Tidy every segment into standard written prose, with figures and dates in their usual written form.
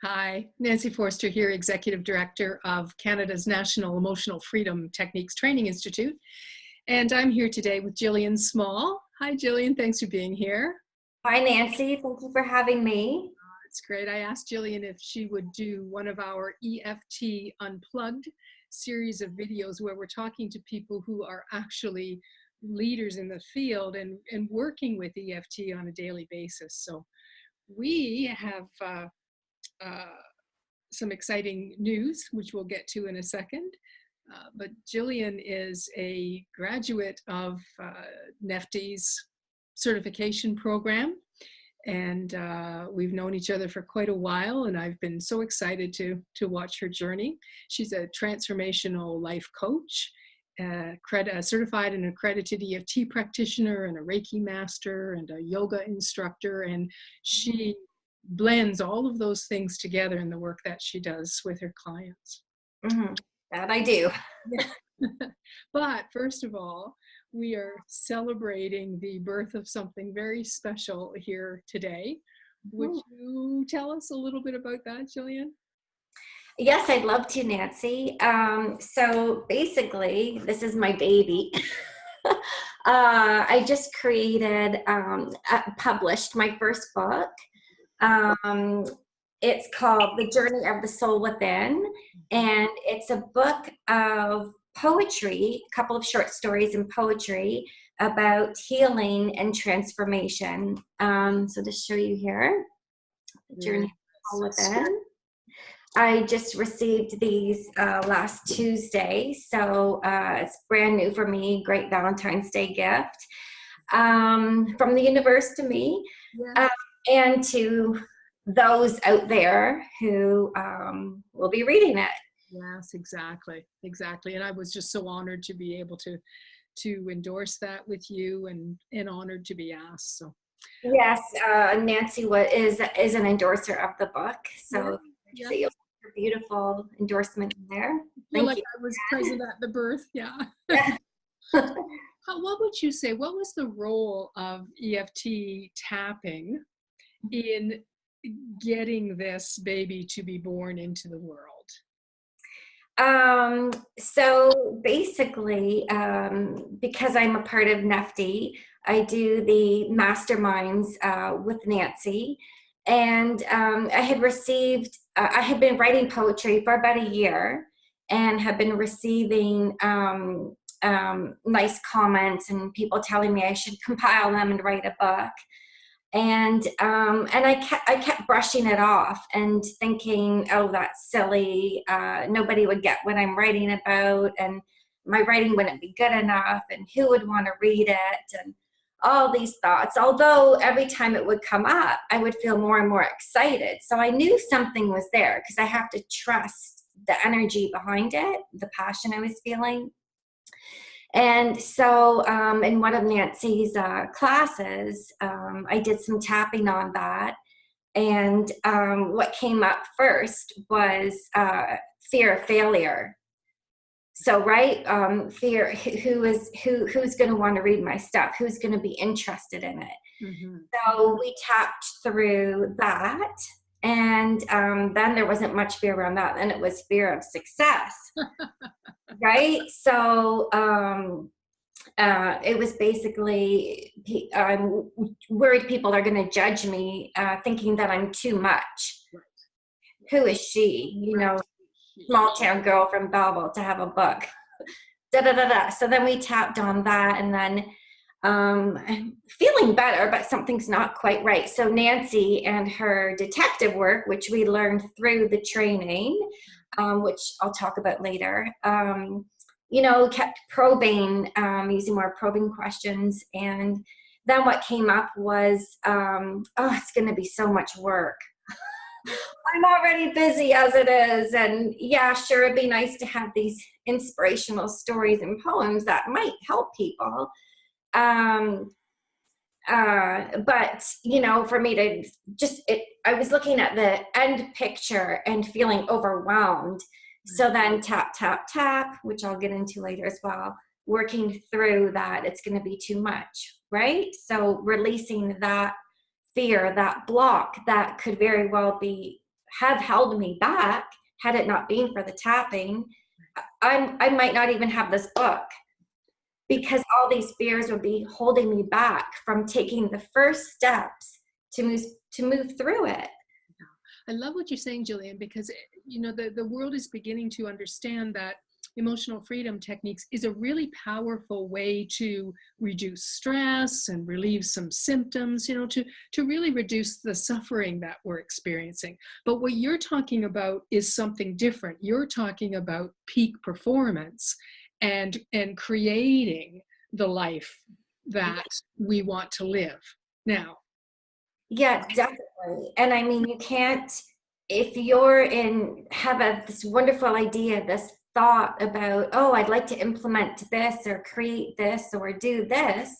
Hi, Nancy Forrester here, Executive Director of Canada's National Emotional Freedom Techniques Training Institute. And I'm here today with Gillian Small. Hi, Gillian. Thanks for being here. Hi, Nancy. Thank you for having me. It's great. I asked Gillian if she would do one of our EFT Unplugged series of videos where we're talking to people who are actually leaders in the field and working with EFT on a daily basis. So we have some exciting news, which we'll get to in a second. But Gillian is a graduate of EFT's certification program, and we've known each other for quite a while, and I've been so excited to watch her journey. She's a transformational life coach, certified and accredited EFT practitioner, and a Reiki master, and a yoga instructor, and she blends all of those things together in the work that she does with her clients. Mm-hmm. That I do. But first of all, we are celebrating the birth of something very special here today. Would you tell us a little bit about that, Gillian? Yes, I'd love to, Nancy. So basically, this is my baby. I just created, published my first book. It's called The Journey of the Soul Within, and it's a book of poetry, a couple of short stories in poetry about healing and transformation. So to show you here, The Journey of the Soul Within. I just received these last Tuesday, so it's brand new for me, great Valentine's Day gift from the universe to me. Yes. And to those out there who will be reading it. Yes, exactly. And I was just so honored to be able to endorse that with you, and honored to be asked. So yes, Nancy is an endorser of the book. So yeah. See a beautiful endorsement in there. Thank you. I was present at the birth. Yeah. What would you say? What was the role of EFT tapping in getting this baby to be born into the world? So basically, because I'm a part of EFT, I do the masterminds with Nancy, and I had been writing poetry for about a year, and have been receiving nice comments and people telling me I should compile them and write a book. And I kept brushing it off and thinking, oh, that's silly. Nobody would get what I'm writing about, and my writing wouldn't be good enough, and who would want to read it, and all these thoughts. Although every time it would come up, I would feel more and more excited. So I knew something was there, because I have to trust the energy behind it, the passion I was feeling. And so in one of Nancy's classes, I did some tapping on that. And what came up first was fear of failure. So, right, fear, who's going to want to read my stuff? Who's going to be interested in it? Mm-hmm. So we tapped through that. And then there wasn't much fear around that. Then it was fear of success. Right? So it was basically, I'm worried people are going to judge me, thinking that I'm too much. Right. Who is she? You know, small town girl from Belleville to have a book. So then we tapped on that, and then I'm feeling better, but something's not quite right. So Nancy and her detective work, which we learned through the training, which I'll talk about later, kept probing, using more probing questions. And then what came up was, it's going to be so much work. I'm already busy as it is. And yeah, sure, it'd be nice to have these inspirational stories and poems that might help people. But, for me to I was looking at the end picture and feeling overwhelmed. So then tap, tap, tap, which I'll get into later as well, working through that it's going to be too much, right? So releasing that fear, that block that could very well be have held me back. Had it not been for the tapping, I might not even have this book, because all these fears would be holding me back from taking the first steps to move through it. I love what you're saying, Gillian, because you know the world is beginning to understand that emotional freedom techniques is a really powerful way to reduce stress and relieve some symptoms, you know, to really reduce the suffering that we're experiencing. But what you're talking about is something different. You're talking about peak performance and creating the life that we want to live now. Yeah, definitely. And I mean, you can't, if you're have this wonderful idea, this thought about, oh, I'd like to implement this or create this or do this,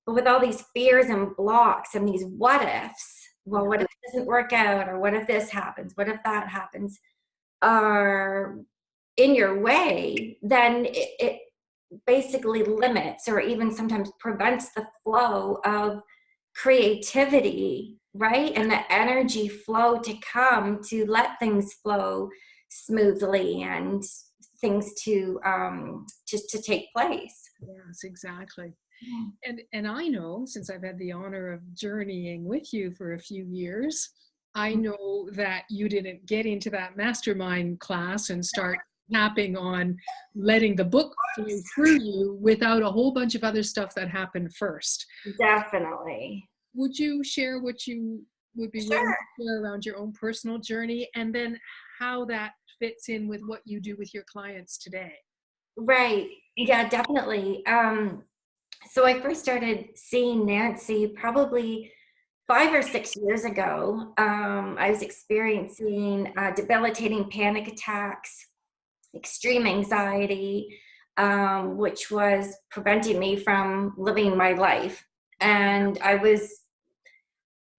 but with all these fears and blocks and these what ifs, well, what if it doesn't work out, or what if this happens, what if that happens, are in your way, then it basically limits or even sometimes prevents the flow of creativity, right? And the energy flow to come to let things flow smoothly and things to take place. Yes, exactly. And I know, since I've had the honor of journeying with you for a few years, I know that you didn't get into that mastermind class and start tapping on letting the book flow through you without a whole bunch of other stuff that happened first. Definitely. Would you share what you would be willing to share around your own personal journey, and then how that fits in with what you do with your clients today? Right. Yeah, definitely. So I first started seeing Nancy probably 5 or 6 years ago. I was experiencing debilitating panic attacks, extreme anxiety, which was preventing me from living my life. And I was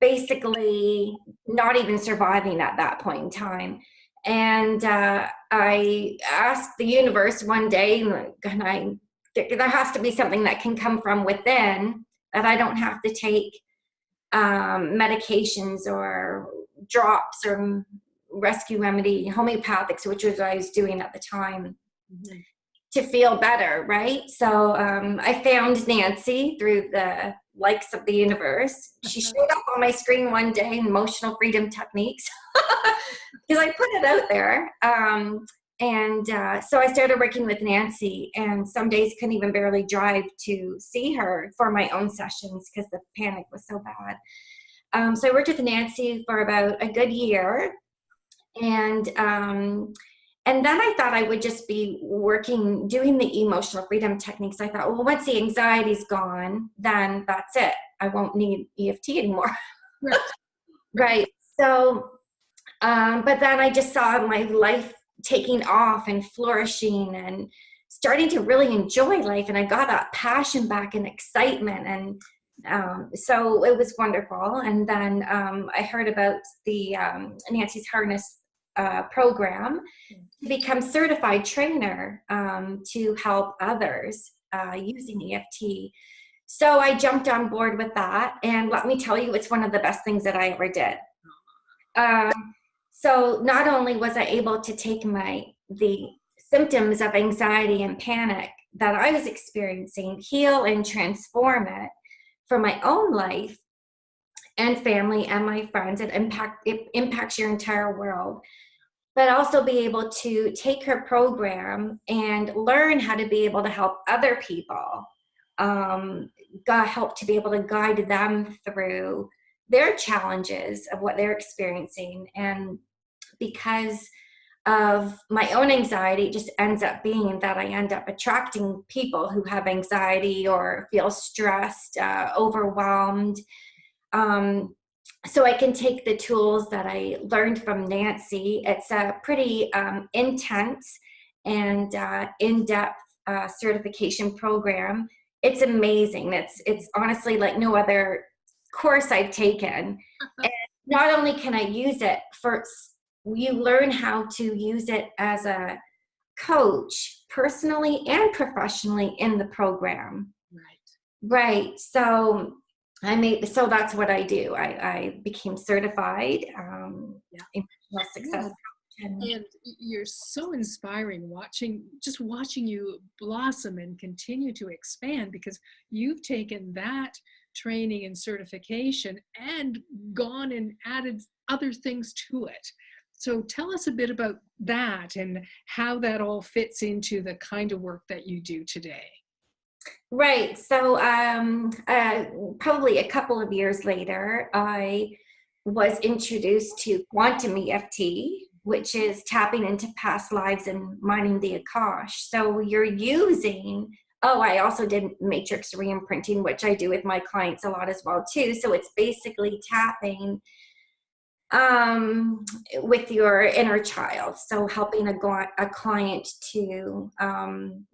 basically not even surviving at that point in time. And I asked the universe one day, there has to be something that can come from within, that I don't have to take medications or drops or rescue remedy, homeopathics, which was what I was doing at the time, to feel better, right? So I found Nancy through the likes of the universe. She showed up on my screen one day, emotional freedom techniques, because I put it out there. So I started working with Nancy, and some days couldn't even barely drive to see her for my own sessions because the panic was so bad. So I worked with Nancy for about a good year, and then I thought I would just be doing the emotional freedom techniques. I thought, well, once the anxiety's gone, then that's it. I won't need EFT anymore. Right. So, but then I just saw my life taking off and flourishing and starting to really enjoy life. And I got that passion back and excitement. And so it was wonderful. And then I heard about the Nancy's Harness program to become certified trainer to help others using EFT. So I jumped on board with that, and let me tell you, it's one of the best things that I ever did. So not only was I able to take the symptoms of anxiety and panic that I was experiencing, heal and transform it for my own life and family and my friends, it impacts your entire world. But also be able to take her program and learn how to be able to help other people, help to be able to guide them through their challenges of what they're experiencing. And because of my own anxiety, it just ends up being that I end up attracting people who have anxiety or feel stressed, overwhelmed. So I can take the tools that I learned from Nancy. It's a pretty intense and in-depth certification program. It's amazing. It's honestly like no other course I've taken. And not only can I use it you learn how to use it as a coach personally and professionally in the program. Right. So So that's what I do. I became certified Yeah. emotional success Yeah. coach. And And you're so inspiring just watching you blossom and continue to expand, because you've taken that training and certification and gone and added other things to it. So tell us a bit about that and how that all fits into the kind of work that you do today. right. So probably a couple of years later, I was introduced to quantum EFT, which is tapping into past lives and mining the Akash. So you're using, oh, I also did matrix re-imprinting, which I do with my clients a lot as well too. So it's basically tapping with your inner child. So helping a client to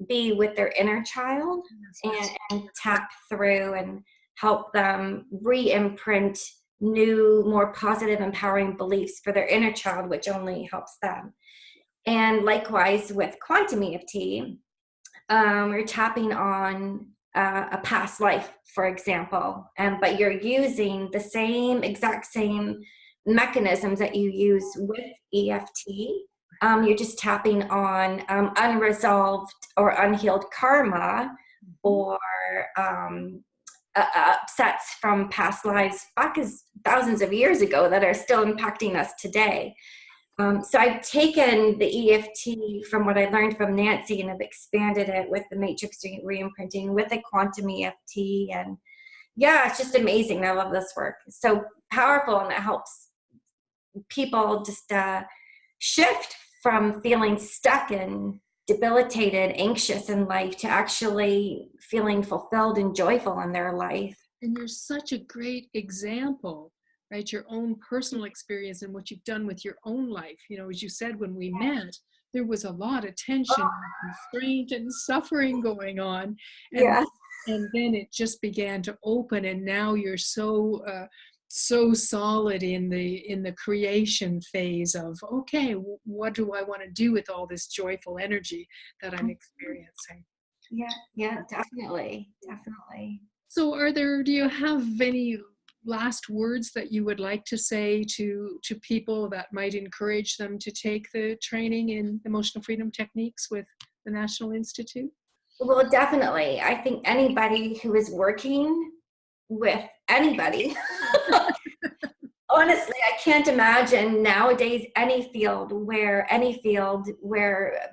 be with their inner child and tap through and help them re-imprint new, more positive, empowering beliefs for their inner child, which only helps them. And likewise with quantum EFT, we're tapping on a past life, for example, but you're using the exact same mechanisms that you use with EFT. You're just tapping on unresolved or unhealed karma or upsets from past lives back as thousands of years ago that are still impacting us today. So I've taken the EFT from what I learned from Nancy and have expanded it with the matrix re-imprinting, with the quantum EFT. And yeah, it's just amazing. I love this work. It's so powerful, and it helps people just shift from feeling stuck and debilitated, anxious in life to actually feeling fulfilled and joyful in their life. And you're such a great example, right? Your own personal experience and what you've done with your own life. You know, as you said, when we met, there was a lot of tension and constraint and suffering going on. And Yes. and then it just began to open, and now you're so solid in the creation phase of, okay, what do I want to do with all this joyful energy that I'm experiencing? Yeah, definitely. So do you have any last words that you would like to say to people that might encourage them to take the training in emotional freedom techniques with the National Institute? Well, definitely. I think anybody who is working with anybody, honestly, I can't imagine nowadays any field where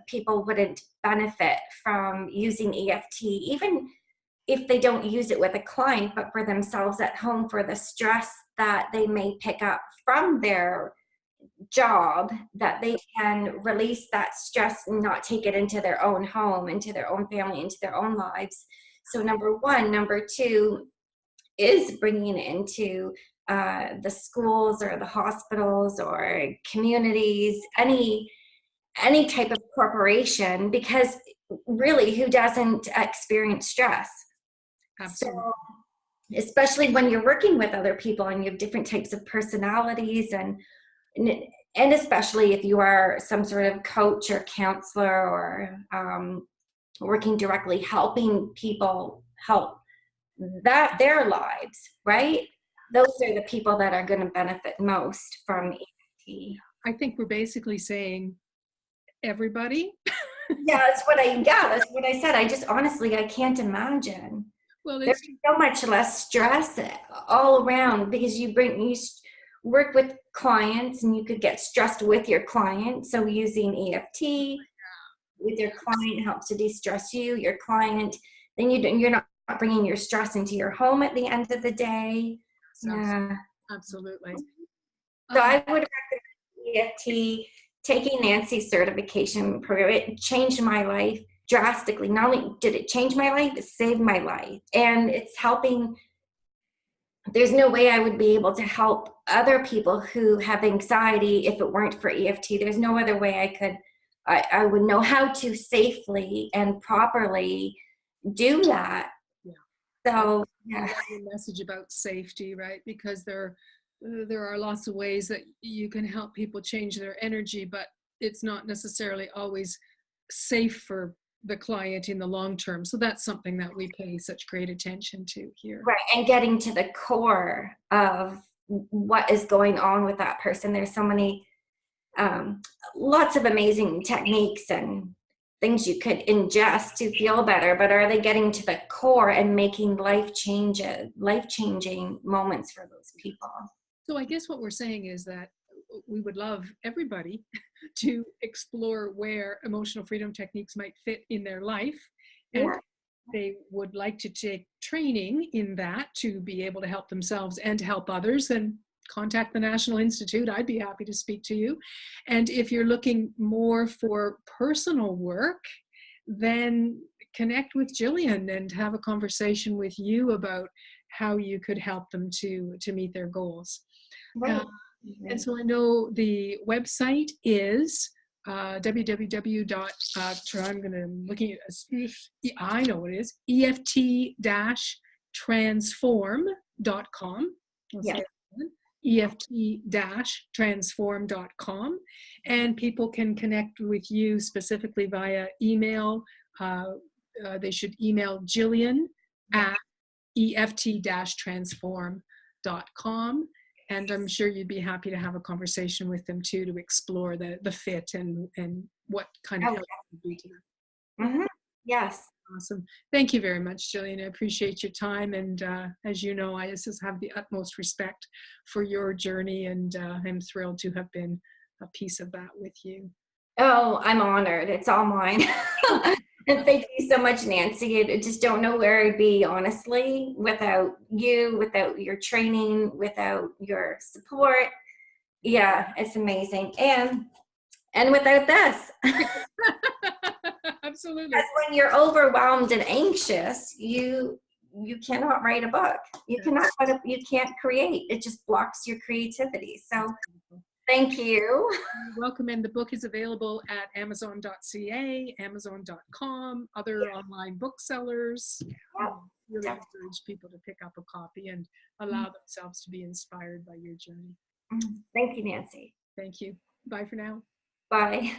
people wouldn't benefit from using EFT, even if they don't use it with a client, but for themselves at home, for the stress that they may pick up from their job, that they can release that stress and not take it into their own home, into their own family, into their own lives. So number one. Number two is bringing it into the schools or the hospitals or communities, any type of corporation, because really, who doesn't experience stress? Absolutely. So especially when you're working with other people and you have different types of personalities, and especially if you are some sort of coach or counselor or working directly helping people help their lives, right? Those are the people that are going to benefit most from EFT. I think we're basically saying everybody. That's what I said. I just honestly, I can't imagine. Well, There's it's so much less stress all around because you work with clients and you could get stressed with your client. So using EFT with your client helps to de-stress your client. Then you're not bringing your stress into your home at the end of the day. Yeah. absolutely. So I would recommend EFT. Taking Nancy's certification program, it changed my life drastically. Not only did it change my life, it saved my life. And it's helping. There's no way I would be able to help other people who have anxiety if it weren't for EFT. There's no other way I would know how to safely and properly do that. Yeah. So, I yeah. love your message about safety, right? Because there are lots of ways that you can help people change their energy, but it's not necessarily always safe for the client in the long term. So that's something that we pay such great attention to here. Right, and getting to the core of what is going on with that person. There's so many, lots of amazing techniques and things you could ingest to feel better, but are they getting to the core and making life-changing moments for those people? So I guess what we're saying is that we would love everybody to explore where emotional freedom techniques might fit in their life. And Yeah. they would like to take training in that to be able to help themselves and to help others, then contact the National Institute. I'd be happy to speak to you. And if you're looking more for personal work, then connect with Gillian and have a conversation with you about how you could help them to meet their goals. Right. And so I know the website is www. I'm going to looking at. I know what it is. EFT-transform.com. Yeah. EFT-transform.com, and people can connect with you specifically via email. They should email Gillian at EFT-transform.com. And I'm sure you'd be happy to have a conversation with them too, to explore the fit and what kind of help would be to them. Mm-hmm. Yes. Awesome. Thank you very much, Gillian. I appreciate your time. And as you know, I just have the utmost respect for your journey, and I'm thrilled to have been a piece of that with you. Oh, I'm honored. It's all mine. And thank you so much, Nancy. I just don't know where I'd be, honestly, without you, without your training, without your support. Yeah, it's amazing. And without this. Absolutely. Because when you're overwhelmed and anxious, you cannot write a book. You can't create. It just blocks your creativity. So thank you. You're welcome. And the book is available at Amazon.ca, Amazon.com, other online booksellers. Really encourage people to pick up a copy and allow themselves to be inspired by your journey. Thank you, Nancy. Thank you. Bye for now. Bye.